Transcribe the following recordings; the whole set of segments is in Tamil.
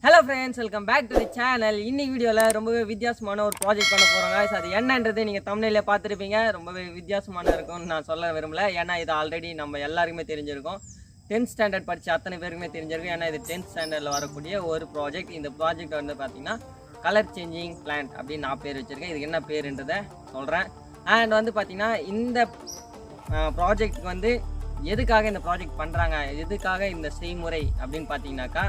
Hello friends, welcome back to the channel. இன்னைக்கு வீடியோல ரொம்பவே வித்தியாசமான ஒரு ப்ராஜெக்ட் பண்ண போறோம் guys. அது என்னன்றது நீங்க thumbnail-ல பார்த்திருப்பீங்க. ரொம்பவே வித்தியாசமான இருக்கும்னு நான் சொல்ல விரும்பல. ஏன்னா இது ஆல்ரெடி நம்ம எல்லாருக்குமே தெரிஞ்சிருக்கும். 10th ஸ்டாண்டர்ட் படிச்ச அத்தனை பேருக்குமே தெரிஞ்சிருக்கும். ஏன்னா இது 10th ஸ்டாண்டர்ட்ல வரக்கூடிய ஒரு ப்ராஜெக்ட். இந்த ப்ராஜெக்ட் வந்து பாத்தீங்கன்னா கலர் சேஞ்சிங் பிளான்ட் அப்படி நான் பேர் வச்சிருக்கேன். இதுக்கு என்ன பேருன்றதை சொல்றேன். அண்ட் வந்து பாத்தீங்கன்னா இந்த ப்ராஜெக்ட் வந்து எதுக்காக இந்த ப்ராஜெக்ட் பண்றாங்க, எதுக்காக இந்த செய்முறை அப்படின்னு பாத்தீங்கன்னாக்கா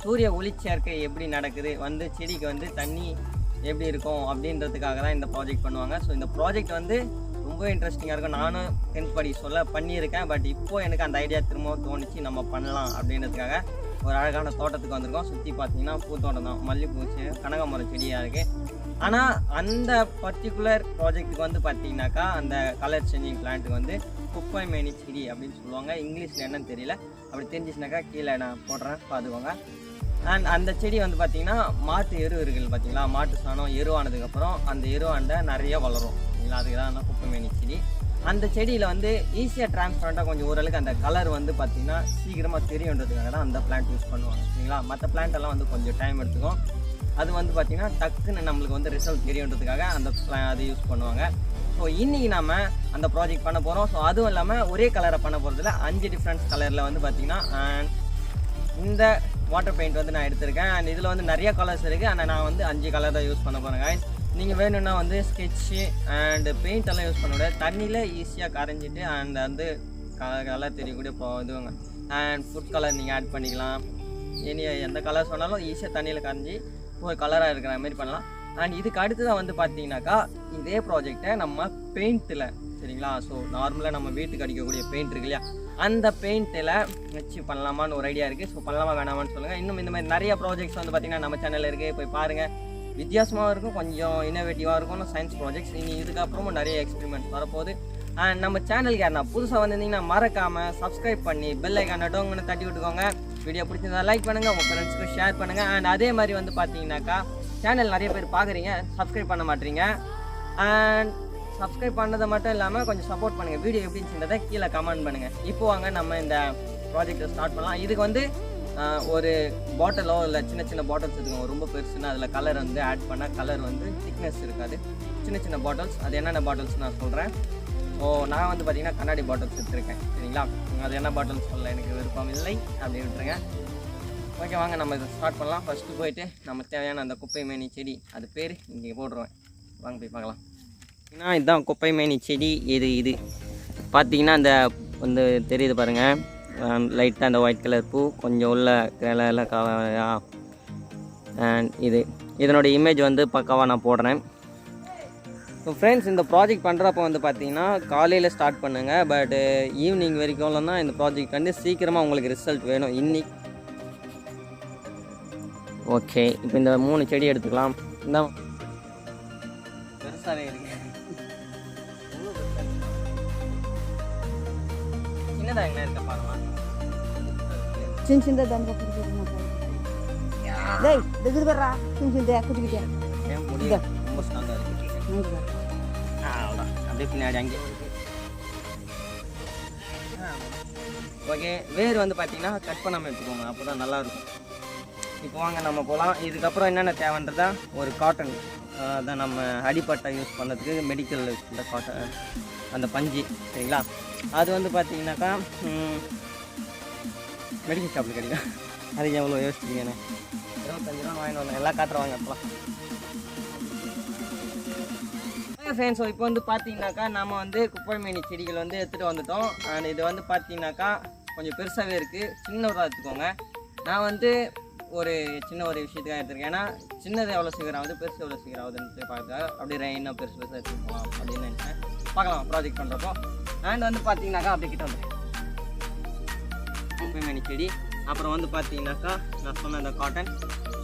சூரிய ஒளிச்சேர்க்கை எப்படி நடக்குது, வந்து செடிக்கு வந்து தண்ணி எப்படி இருக்கும் அப்படின்றதுக்காக தான் இந்த ப்ராஜெக்ட் பண்ணுவாங்க. ஸோ இந்த ப்ராஜெக்ட் வந்து ரொம்ப இன்ட்ரெஸ்டிங்காக இருக்கும். நானும் 10th படி பண்ணியிருக்கேன். பட் இப்போது எனக்கு அந்த ஐடியா திரும்பவும் தோணிச்சு நம்ம பண்ணலாம் அப்படின்றதுக்காக ஒரு அழகான தோட்டத்துக்கு வந்திருக்கோம். சுற்றி பார்த்தீங்கன்னா பூத்தோட்டம் தான், மல்லிகைப்பூ, கனகாமரம் செடியாக இருக்குது. ஆனால் அந்த பர்டிகுலர் ப்ராஜெக்ட்டுக்கு வந்து பார்த்தீங்கன்னாக்கா அந்த கலர் சேஞ்சிங் பிளான்ட்டுக்கு வந்து குப்பை மேனி செடி அப்படின்னு சொல்லுவாங்க. இங்கிலீஷில் என்னன்னு தெரியல. அப்படி தெரிஞ்சிச்சுனாக்கா கீழே நான் போடுறேன், பார்த்துக்கோங்க. அண்ட் அந்த செடி வந்து பார்த்திங்கன்னா மாட்டு எரு இருக்குல்ல பார்த்தீங்களா, மாட்டு சாணம் எருவானதுக்கப்புறம் அந்த எருவாண்ட நிறைய வளரும் இல்லைங்களா, அதுக்கு தான் குப்பை மேனி செடி. அந்த செடியில் வந்து ஈஸியாக டிரான்ஸ்பரண்ட்டாக கொஞ்சம் ஓரளவுக்கு அந்த கலர் வந்து பார்த்திங்கன்னா சீக்கிரமாக தெரியுன்றதுக்காக தான் அந்த பிளான்ட் யூஸ் பண்ணுவாங்க சரிங்களா. மற்ற பிளான்ட்டெல்லாம் வந்து கொஞ்சம் டைம் எடுத்துக்கும். அது வந்து பார்த்திங்கன்னா டக்குன்னு நம்மளுக்கு வந்து ரிசல்ட் தெரியுன்றதுக்காக அது யூஸ் பண்ணுவாங்க. ஸோ இன்றைக்கி நம்ம அந்த ப்ராஜெக்ட் பண்ண போகிறோம். ஸோ அதுவும் இல்லாமல் ஒரே கலரை பண்ண போகிறதுல 5 டிஃப்ரெண்ட்ஸ் கலரில் வந்து பார்த்திங்கன்னா இந்த வாட்டர் பெயிண்ட் வந்து நான் எடுத்திருக்கேன். அண்ட் இதில் வந்து நிறைய கலர்ஸ் இருக்குது. ஆனால் நான் வந்து 5 கலர் தான் யூஸ் பண்ண போகிறேன் guys. நீங்கள் வேணும்னா வந்து ஸ்கெட்சு அண்டு பெயிண்ட் எல்லாம் யூஸ் பண்ண முடியாது. தண்ணியில் ஈஸியாக கரைஞ்சிட்டு அண்ட் வந்து கலர் தெரியக்கூடிய இதுவாங்க. அண்ட் ஃபுட் கலர் நீங்கள் ஆட் பண்ணிக்கலாம். எந்த கலர் சொன்னாலும் ஈஸியாக தண்ணியில் கரைஞ்சி ஒரு கலராக இருக்கிற மாதிரி பண்ணலாம். அண்ட் இதுக்கு அடுத்ததான் வந்து பார்த்தீங்கன்னாக்கா இதே ப்ராஜெக்டை நம்ம பெயிண்ட்டில் சரிங்களா. ஸோ நார்மலாக நம்ம வீட்டுக்கு அடிக்கக்கூடிய பெயிண்ட் இருக்கு இல்லையா, அந்த பெயிண்ட்டில் வச்சு பண்ணலாமான்னு ஒரு ஐடியா இருக்குது. ஸோ பண்ணலாமா வேணாமான்னு சொல்லுங்கள். இன்னும் இந்த மாதிரி நிறைய ப்ராஜெக்ட்ஸ் வந்து பார்த்திங்கன்னா நம்ம சேனலில் இருக்குது, போய் பாருங்கள். வித்தியாசமாக இருக்கும், கொஞ்சம் இன்னோவேட்டிவாக இருக்கும் சயின்ஸ் ப்ராஜெக்ட்ஸ். இனி இதுக்கப்புறமும் நிறைய எக்ஸ்பெரிமெண்ட்ஸ் வரப்போகுது. அண்ட் நம்ம சேனலுக்கு யாருன்னா புதுசாக வந்திருந்தீங்கன்னா மறக்காமல் சப்ஸ்கிரைப் பண்ணி பெல் ஐக்கான டோங்கன்னு தட்டி விட்டுக்கோங்க. வீடியோ பிடிச்சிருந்தா லைக் பண்ணுங்கள், உங்கள் ஃப்ரெண்ட்ஸ்க்கு ஷேர் பண்ணுங்கள். அண்ட் அதே மாதிரி வந்து பார்த்தீங்கன்னாக்கா சேனல் நிறைய பேர் பார்க்குறீங்க, சப்ஸ்கிரைப் பண்ண மாட்டீங்க. அண்ட் சப்ஸ்கிரைப் பண்ணதை மட்டும் இல்லாமல் கொஞ்சம் சப்போர்ட் பண்ணுங்கள். வீடியோ எப்படி இருந்துச்சுன்றதை கீழே கமெண்ட் பண்ணுங்கள். இப்போ வாங்க நம்ம இந்த ப்ராஜெக்டை ஸ்டார்ட் பண்ணலாம். இதுக்கு வந்து ஒரு பாட்டிலோ இல்லை சின்ன சின்ன பாட்டில்ஸ் எடுத்துக்கோங்க. ரொம்ப பெருசுன்னா அதில் கலர் வந்து ஆட் பண்ணால் கலர் வந்து திக்னஸ் இருக்காது. சின்ன சின்ன பாட்டில்ஸ், அது என்னென்ன பாட்டில்ஸ் நான் சொல்கிறேன். ஸோ நான் வந்து பார்த்திங்கன்னா கண்ணாடி பாட்டில்ஸ் எடுத்துருக்கேன் சரிங்களா. அது என்ன பாட்டில்ஸ் சொல்ல எனக்கு விருப்பம் இல்லை, அப்படி விட்டுருங்க. ஓகே வாங்க நம்ம இதை ஸ்டார்ட் பண்ணலாம். ஃபஸ்ட்டு போயிட்டு நம்ம தேவையான அந்த குப்பை மேனி செடி, அது பேர் இங்கே போட்டுருவேன். வாங்க போய் பார்க்கலாம். ஏன்னா இதுதான் குப்பை மேனி செடி. இது பார்த்திங்கன்னா இந்த வந்து தெரியுது பாருங்கள், லைட்டாக அந்த ஒயிட் கலர் பூ, கொஞ்சம் உள்ள கிளை. அண்ட் இதனோட இமேஜ் வந்து பக்காவாக நான் போடுறேன். ஸோ ஃப்ரெண்ட்ஸ், இந்த ப்ராஜெக்ட் பண்ணுறப்போ வந்து பார்த்திங்கன்னா காலையில் ஸ்டார்ட் பண்ணுங்கள். பட் ஈவினிங் வரைக்கும் தான் இந்த ப்ராஜெக்ட் வந்து சீக்கிரமாக உங்களுக்கு ரிசல்ட் வேணும். இன்னைக்கு ஓகே, இப்போ இந்த 3 செடி எடுத்துக்கலாம். இந்த பெருசாகவே இருக்கு, சின்னதாக என்ன இருக்க பாருங்க. சின்ன சின்ன தம்பி ரொம்ப ஸ்ட்ராங்காக இருக்குது. அப்படியே பின்னாடி அங்கே ஓகே. வேர் வந்து பார்த்தீங்கன்னா கட் பண்ணாமல் எடுத்துக்கோங்க, அப்போ தான் நல்லாயிருக்கும். இப்போ வாங்க நம்ம போகலாம். இதுக்கப்புறம் என்னென்ன தேவைன்றதா ஒரு காட்டன், அதான் நம்ம அடிப்பட்டை யூஸ் பண்ணுறதுக்கு மெடிக்கல் இந்த காட்டன், அந்த பஞ்சு சரிங்களா. அது வந்து பார்த்தீங்கன்னாக்கா மெடிக்கல் ஷாப்பில் கிடைக்கும். அதுக்கு எவ்வளோ யோசிச்சிருக்கேன்னு 25 ரூபா வாங்கிட்டு வந்தேன். எல்லாம் காட்டுறவாங்க அப்போலாம். ஃப்ரெண்ட்ஸ், ஸோ இப்போ வந்து பார்த்தீங்கன்னாக்கா நம்ம வந்து குப்பை மேனி செடிகள் வந்து எடுத்துகிட்டு வந்துட்டோம். அண்ட் இது வந்து பார்த்தீங்கன்னாக்கா கொஞ்சம் பெருசாகவே இருக்குது. சின்னதாக எடுத்துக்கோங்க. நான் வந்து ஒரு விஷயத்துக்காக எடுத்துருக்கேன். ஏன்னா சின்னது எவ்வளோ சீக்கிரம் ஆகுது, பெருசு எவ்வளோ சீக்கிரம் ஆகுதுன்னு பார்க்க அப்படியே இன்னும் பெருசாக எடுத்துக்கலாம் அப்படின்னு நினைச்சேன். பார்க்கலாம் ப்ராஜெக்ட் பண்ணுறப்போ. அண்ட் வந்து பார்த்தீங்கன்னாக்கா அப்படி கிட்ட வந்து குப்பை மேனி செடி. அப்புறம் வந்து பார்த்தீங்கன்னாக்கா நான் சொன்ன இந்த காட்டன்.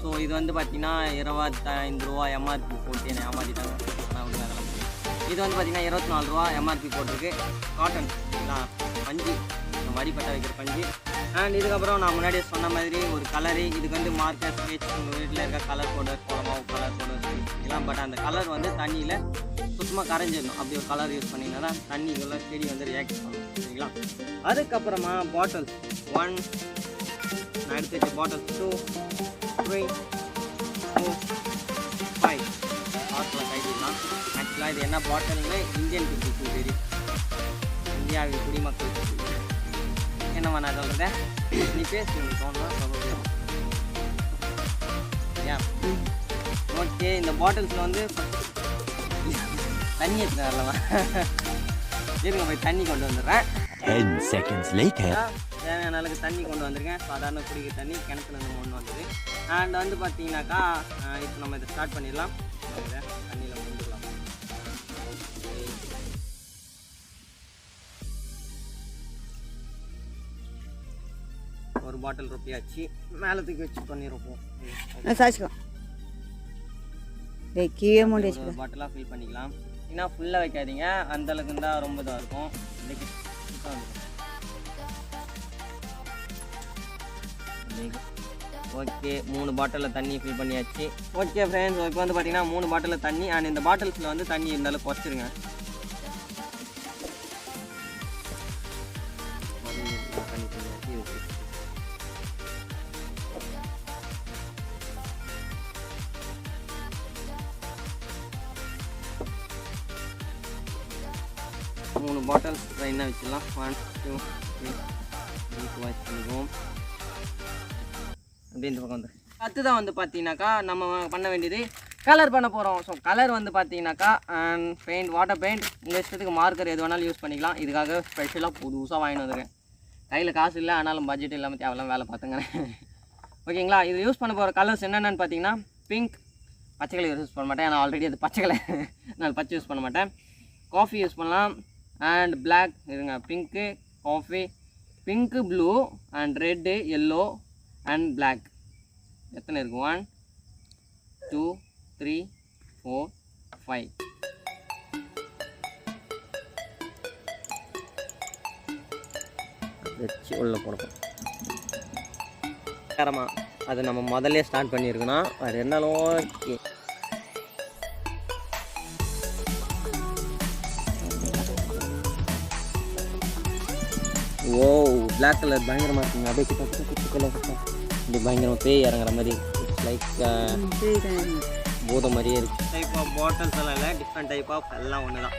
ஸோ இது வந்து பார்த்தீங்கன்னா 25 ரூபா எம்ஆர்பி போட்டு என்னை ஏமாற்றிட்டாங்க. இது வந்து பார்த்தீங்கன்னா 24 ரூபா எம்ஆர்பி போட்டிருக்கு. காட்டன் சரிங்களா, பஞ்சு, நம்ம அடிப்பட்டை வைக்கிற பஞ்சு. அண்ட் இதுக்கப்புறம் நான் முன்னாடியே சொன்ன மாதிரி ஒரு கலரு. இதுக்கு வந்து மார்க்கர், ஸ்கெட்ச், உங்கள் வீட்டில் இருக்க colour powder, Kolamaavu colour powder சரிங்களா. பட் அந்த கலர் வந்து தண்ணியில் சுத்தமாக கரைஞ்சிடணும். அப்படி ஒரு கலர் யூஸ் பண்ணிங்கன்னா தான் தண்ணிக்குள்ளே செடி வந்து ரியாக்ட் பண்ணணும் சரிங்களா. அதுக்கப்புறமா பாட்டில் 1 நான் எடுத்து வச்ச பாட்டில் 2 3 4 5 பாட்டில் கைவிடலாம். ஆக்சுவலாக இது என்ன பாட்டில்னு இந்தியன் பீப்புளுக்கு தெரியும், இந்தியாவின் குடிமக்கள். என்னம்மா நான் சொல்கிறேன், நீ பேசு, நீ தோணுதான் சொல்ல. ஓகே, இந்த பாட்டில்ஸில் வந்து தண்ணி எடுத்து வரலாமா? இருங்க போய் தண்ணி கொண்டு வந்துடுறேன். 10 seconds later. தேவையான அளவுக்கு தண்ணி கொண்டு வந்திருக்கேன். சாதாரண குடிக்கிற தண்ணி கிணத்துல இருந்து கொண்டு வந்தது. அண்ட் வந்து பார்த்தீங்கன்னாக்கா இப்போ நம்ம இதை ஸ்டார்ட் பண்ணிடலாம். தண்ணியில் முடிஞ்சிடலாம். ஒரு பாட்டில் ரொப்பியாச்சு, மேலே தூக்கி வச்சு பண்ணி ரொப்போம். சாய்ச்சிக்கலாம். டேய் கீழே மூடி வச்சுக்கலாம். பாட்டிலாக ஃபில் பண்ணிக்கலாம். ஏன்னா ஃபுல்லாக வைக்காதீங்க, அந்தளவுக்கு இருந்தால் ரொம்ப இதாக இருக்கும். ஓகே, 3 பாட்டிலில் தண்ணி ஃபில் பண்ணியாச்சு. ஓகே ஃப்ரெண்ட்ஸ், இப்போ வந்து பார்த்தீங்கன்னா 3 பாட்டிலில் தண்ணி. அண்ட் இந்த பாட்டில்ஸில் வந்து தண்ணி இருந்தாலும் குறைச்சிருங்க. மூணு பாட்டில்ஸ் ட்ரெயினாக வச்சிடலாம். 1 2 3 வாஷ் பண்ணிக்குவோம். அப்படி இந்த பக்கம் வந்து அடுத்ததான் வந்து பார்த்தீங்கன்னாக்கா நம்ம பண்ண வேண்டியது கலர் பண்ண போகிறோம். ஸோ கலர் வந்து பார்த்தீங்கன்னாக்கா பெயிண்ட், வாட்டர் பெயிண்ட், உங்கள் இஷ்டத்துக்கு மார்க்கர் எது வேணாலும் யூஸ் பண்ணிக்கலாம். இதுக்காக ஸ்பெஷலாக புதுசாக வாங்கிட்டு வந்துருக்கேன். கையில் காசு இல்லை, ஆனாலும் பட்ஜெட் இல்லாமல் தேவையில்லாம் வேலை பார்த்துங்கிறேன். ஓகேங்களா, இது யூஸ் பண்ண போகிற கலர்ஸ் என்னென்னு பார்த்தீங்கன்னா பிங்க், பச்சை கலர் யூஸ் பண்ண மாட்டேன், நான் ஆல்ரெடி அது பச்சை கலர், நான் பச்சை யூஸ் பண்ண மாட்டேன். காஃபி யூஸ் பண்ணலாம். அண்ட் பிளாக் இருங்க, pink, coffee, pink, blue and red, yellow and black. எத்தனை இருக்குது? 1 2 3 4 5. வச்சு உள்ளே போடணும். தரமா அது நம்ம முதல்ல ஸ்டார்ட் பண்ணியிருக்கணும். அது இருந்தாலும் ஓகே. ஓ, பிளாக் கலர் பயங்கரமாக இருக்குங்க. அப்படியே குட்டி கலர் இப்படி பயங்கரமாக பேய் இறங்குற மாதிரி, இட்ஸ் லைக் பூதம் மாதிரியே இருக்குது. டைப் ஆஃப் பாட்டில்ஸ் எல்லாம் இல்லை, டிஃப்ரெண்ட் டைப் ஆஃப் எல்லாம் ஒன்று தான்.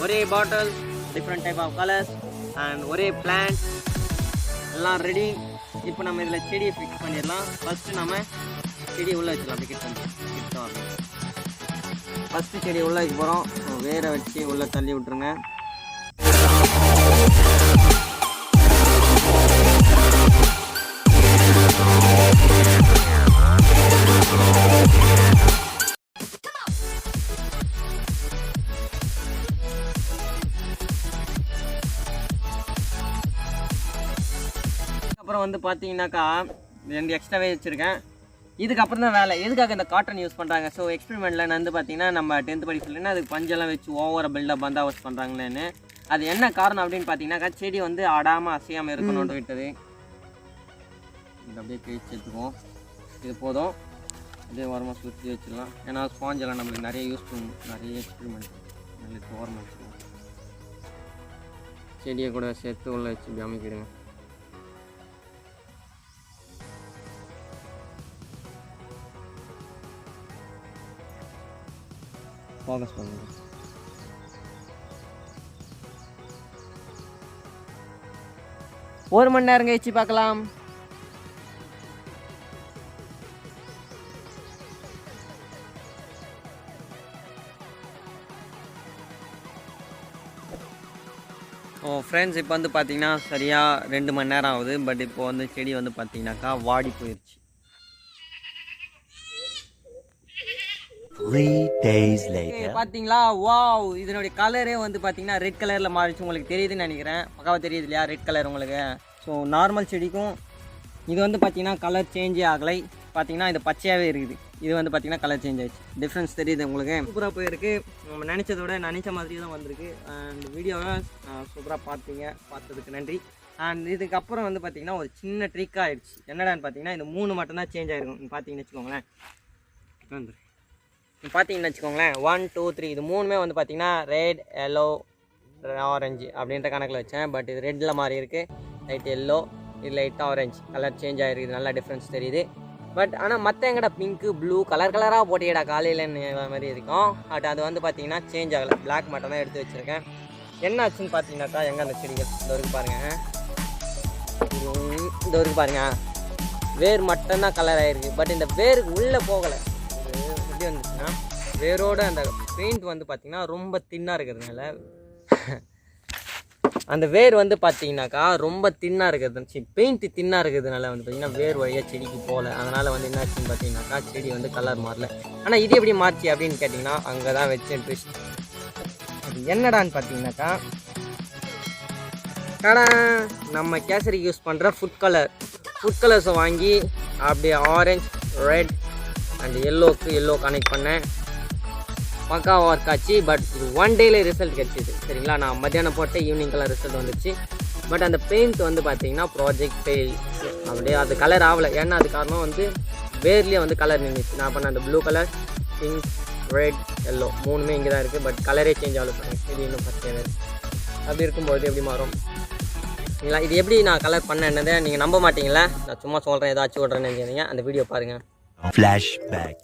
ஒரே bottle, different type of colours and ஒரே பிளான்ட் எல்லாம் ரெடி. இப்போ நம்ம இதில் செடியை ஃபிக்ஸ் பண்ணிடலாம். ஃபஸ்ட்டு நம்ம செடி உள்ளே வச்சிடலாம். அப்படி கிட்ட வரலாம். ஃபஸ்ட்டு செடி உள்ளே வைக்க போகிறோம். வேரை வச்சு உள்ளே தள்ளி விட்ருங்க. அப்புறம் வந்து பார்த்தீங்கன்னாக்கா 2 எக்ஸ்ட்ராவே வச்சுருக்கேன். இதுக்கப்புறம் தான் வேலை. எதுக்காக இந்த காட்டன் யூஸ் பண்ணுறாங்க? ஸோ எக்ஸ்பெரிமெண்ட்டில் வந்து பார்த்தீங்கன்னா நம்ம 10th படி சொல்லினா அதுக்கு பஞ்செல்லாம் வச்சு ஓவராக பில்டப் பந்தாவஸ் பண்ணுறாங்களேன்னு. அது என்ன காரணம் அப்படின்னு பார்த்தீங்கன்னாக்கா செடி வந்து ஆடாமல் அசையாமல் இருக்கணும்னு விட்டது. இது அப்படியே தேய்ச்சி எடுத்துக்குவோம். இது போதும். அப்படியே ஓரமாக சுற்றி வச்சிடலாம். ஏன்னா ஸ்பாஞ்செல்லாம் நம்மளுக்கு நிறைய யூஸ் பண்ணணும். நிறைய எக்ஸ்பெரிமெண்ட் நல்ல ஓரமாக வச்சுக்குவோம். செடியை கூட சேர்த்து உள்ள வச்சு இப்படி அமைக்கிடுங்க. ஃபோக்கஸ் பண்ணுங்க. ஒரு மணி நேரம் கழிச்சு பார்க்கலாம். ஃப்ரெண்ட்ஸ், இப்போ வந்து பார்த்தீங்கன்னா சரியாக 2 மணி நேரம் ஆகுது. பட் இப்போ வந்து செடி வந்து பார்த்தீங்கன்னாக்கா வாடி போயிடுச்சு. 3 days later. பார்த்தீங்களா, வாவ், இதனுடைய கலரே வந்து பார்த்தீங்கன்னா ரெட் கலரில் மாறிச்சு. உங்களுக்கு தெரியுதுன்னு நினைக்கிறேன். பக்காவாக தெரியுது இல்லையா ரெட் கலர் உங்களுக்கு? ஸோ நார்மல் செடிக்கும் இது வந்து பார்த்தீங்கன்னா கலர் சேஞ்சே ஆகலை. பார்த்தீங்கன்னா இது பச்சையாகவே இருக்குது. இது வந்து பார்த்தீங்கன்னா கலர் சேஞ்ச் ஆகிடுச்சு. டிஃப்ரென்ஸ் தெரியுது உங்களுக்கு? சூப்பராக போயிருக்கு. நம்ம நினச்சதோட நினச்ச மாதிரியே தான் வந்திருக்கு. அண்ட் வீடியோவை சூப்பராக பார்த்ததுக்கு நன்றி. அண்ட் இதுக்கப்புறம் வந்து பார்த்தீங்கன்னா ஒரு சின்ன ட்ரிக் ஆகிடுச்சு. என்னடான்னு பார்த்தீங்கன்னா இந்த 3 மட்டும்தான் சேஞ்ச் ஆகிருக்கும். பார்த்தீங்கன்னு வச்சுக்கோங்களேன். பார்த்தீங்கன்னு வச்சுக்கோங்களேன் 1 2 3 இது 3மே வந்து பார்த்தீங்கன்னா ரெட், எல்லோ, ஆரஞ்சு அப்படின்ற கணக்கில் வச்சேன். பட் இது ரெட்டில் மாறி இருக்குது. லைட் எல்லோ, இது லைட்டாக ஆரஞ்சு கலர் சேஞ்ச் ஆகிருக்குது, நல்லா டிஃப்ரென்ஸ் தெரியுது. பட் ஆனால் மற்ற எங்கடா பிங்க்கு ப்ளூ கலராக போட்டியடா காலையிலன்னு மாதிரி இருக்கும். பட் அது வந்து பார்த்தீங்கன்னா சேஞ்ச் ஆகலை, பிளாக் மட்டும் தான் எடுத்து வச்சுருக்கேன். என்ன ஆச்சுன்னு பார்த்தீங்கன்னாக்கா எங்கே அந்த செடிகள் இந்த வரைக்கும் பாருங்கள், இந்த வரைக்கும் பாருங்கள், வேர் மட்டும்தான் கலர் ஆகிருக்கு. பட் இந்த வேருக்கு உள்ளே போகலை. எப்படி வந்துச்சுன்னா வேரோட அந்த பெயிண்ட் வந்து பார்த்திங்கன்னா ரொம்ப தின்னாக இருக்கிறதுனால அந்த வேர் வந்து பார்த்தீங்கன்னாக்கா ரொம்ப தின்னாக இருக்கிறது, பெயிண்ட் தின்னாக இருக்கிறதுனால வந்து பார்த்திங்கன்னா வேர் வழியாக செடிக்கு போகல. அதனால் வந்து என்ன ஆச்சுன்னு பார்த்தீங்கன்னாக்கா செடி வந்து கலர் மாறல. ஆனால் இது எப்படி மாறிச்சு அப்படின்னு கேட்டிங்கன்னா அங்கே தான் வச்சு ட்விஸ்ட். அது என்னடான்னு பார்த்தீங்கன்னாக்கா நம்ம கேசரிக்கு யூஸ் பண்ணுற ஃபுட் கலர்ஸை வாங்கி அப்படியே orange, red and yellow connect பண்ணேன். பக்கா ஒர்க் ஆச்சு. பட் இது 1 டேல ரிசல்ட் கிடச்சிது சரிங்களா. நான் மத்தியானம் போட்ட ஈவினிங்கெல்லாம் ரிசல்ட் வந்துச்சு. பட் அந்த பெயிண்ட் வந்து பார்த்தீங்கன்னா ப்ராஜெக்ட் ஃபெயில், அப்படியே அது கலர் ஆகலை. ஏன்னா அது காரணம் வந்து வேர்லேயே வந்து கலர் நின்றுச்சு. நான் பண்ண அந்த blue colour, pink, red, yellow 3மே இங்கே தான் இருக்குது. பட் கலரே சேஞ்ச் ஆகலை பாருங்கள், இது இன்னும் பச்சையாக இருக்குது. அப்படி இருக்கும்போது எப்படி மாறும் சரிங்களா. இது எப்படி நான் கலர் பண்ணேன்னதை நீங்கள் நம்ப மாட்டீங்களா. நான் சும்மா சொல்கிறேன், ஏதாச்சும் விட்றேன்னு நினைக்கிறீங்க. அந்த வீடியோ பாருங்கள். Flashback.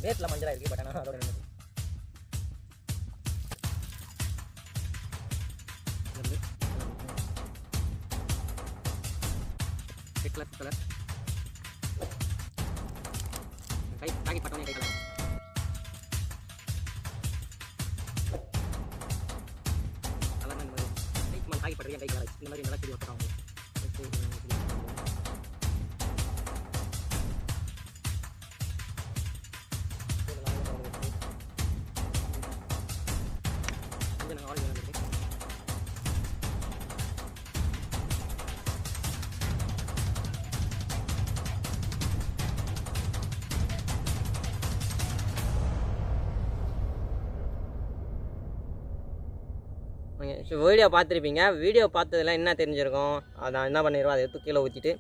வேர்ல மஞ்சளா இருக்கு. பட் ஆனால் அதோட கலர் கை பாக்கெட் பட்டோனே கை கலர் கலர் இந்த மாதிரி கை பாக்கெட் பட்டோனே கை கலர் இந்த மாதிரி நல்லா செடி வளர்க்குறாங்க. ஸோ வீடியோ பார்த்துருப்பீங்க. வீடியோ பார்த்ததில் என்ன தெரிஞ்சிருக்கும், அதான் என்ன பண்ணிடுவோம், அதை எடுத்து கீழே ஊற்றிட்டு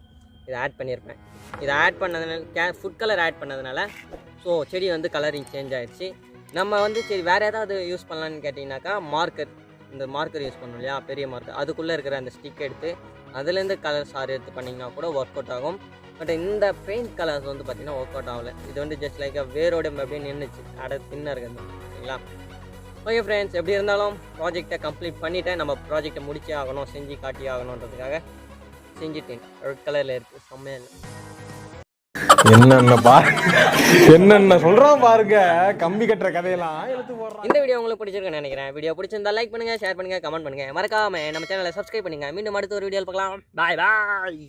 இதை ஆட் பண்ணியிருப்பேன். இதை ஆட் பண்ணதுனால ஃபுட் கலர் ஆட் பண்ணதுனால ஸோ செடி வந்து கலரிங் சேஞ்ச் ஆகிடுச்சு. நம்ம வந்து சரி வேறு ஏதாவது யூஸ் பண்ணலான்னு கேட்டிங்கனாக்கா இந்த மார்க்கர் யூஸ் பண்ணோம் இல்லையா, பெரிய மார்க்கர், அதுக்குள்ளே இருக்கிற அந்த ஸ்டிக் எடுத்து அதுலேருந்து கலர் சார் எடுத்து பண்ணிங்கன்னா கூட ஒர்க் அவுட் ஆகும். பட் இந்த பெயிண்ட் கலர்ஸ் வந்து பார்த்திங்கன்னா ஒர்க் அவுட் ஆகலை. இது வந்து ஜஸ்ட் லைக் வேரோட அப்படியே நின்றுச்சு, தின்னாக இருக்குது சரிங்களா. ஓகே ஃப்ரெண்ட்ஸ், எப்படி இருந்தாலும் ப்ராஜெக்டை கம்ப்ளீட் பண்ணிவிட்டேன். நம்ம ப்ராஜெக்டை முடிச்சே ஆகணும், செஞ்சு காட்டி ஆகணுன்றதுக்காக செஞ்சுட்டேன். ரெட் கலரில் இருக்குது, செம்மையாக இல்லை. என்னென்ன சொல்கிறோம் பாருங்க, கம்பி கட்டுற கதையெல்லாம் எடுத்து போடுறோம். இந்த வீடியோ உங்களுக்கு பிடிச்சிருக்குன்னு நினைக்கிறேன். வீடியோ பிடிச்சிருந்தா லைக் பண்ணுங்கள், ஷேர் பண்ணுங்கள், கமெண்ட் பண்ணுங்கள். மறக்காம நம்ம சேனலை சப்ஸ்கிரைப் பண்ணுங்கள். மீண்டும் அடுத்த ஒரு வீடியோவில் பார்க்கலாம். பாய் பாய்.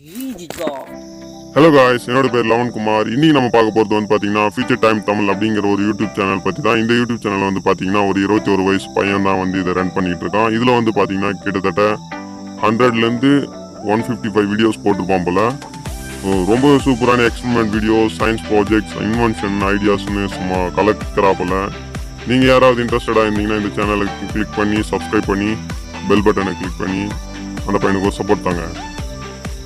ஹலோ காய்ஸ், என்னோட பேர் லவன் குமார். இன்னைக்கு நம்ம பார்க்க போகிறது வந்து பார்த்தீங்கன்னா ஃபியூச்சர் டைம் தமிழ் அப்படிங்கிற ஒரு யூடியூப் சேனல் பற்றி தான். இந்த யூடியூப் சேனல் வந்து பார்த்தீங்கன்னா ஒரு 21 வயசு பையன் தான் வந்து இதை ரன் பண்ணிட்டு இருக்கான். இதில் வந்து பார்த்தீங்கன்னா கிட்டத்தட்ட 100லேருந்து 155 வீடியோஸ் போட்டுருப்பான் போல. ரொம்ப சூப்பரான experiment videos, science projects, invention ஐடியாஸ்னு சும்மா கலெக்டரா போல. நீங்கள் யாராவது இன்ட்ரெஸ்டடாக இருந்தீங்கன்னா இந்த சேனலுக்கு கிளிக் பண்ணி சப்ஸ்கிரைப் பண்ணி பெல் பட்டனை கிளிக் பண்ணி அந்த பையனுக்கு சப்போர்ட் தாங்க.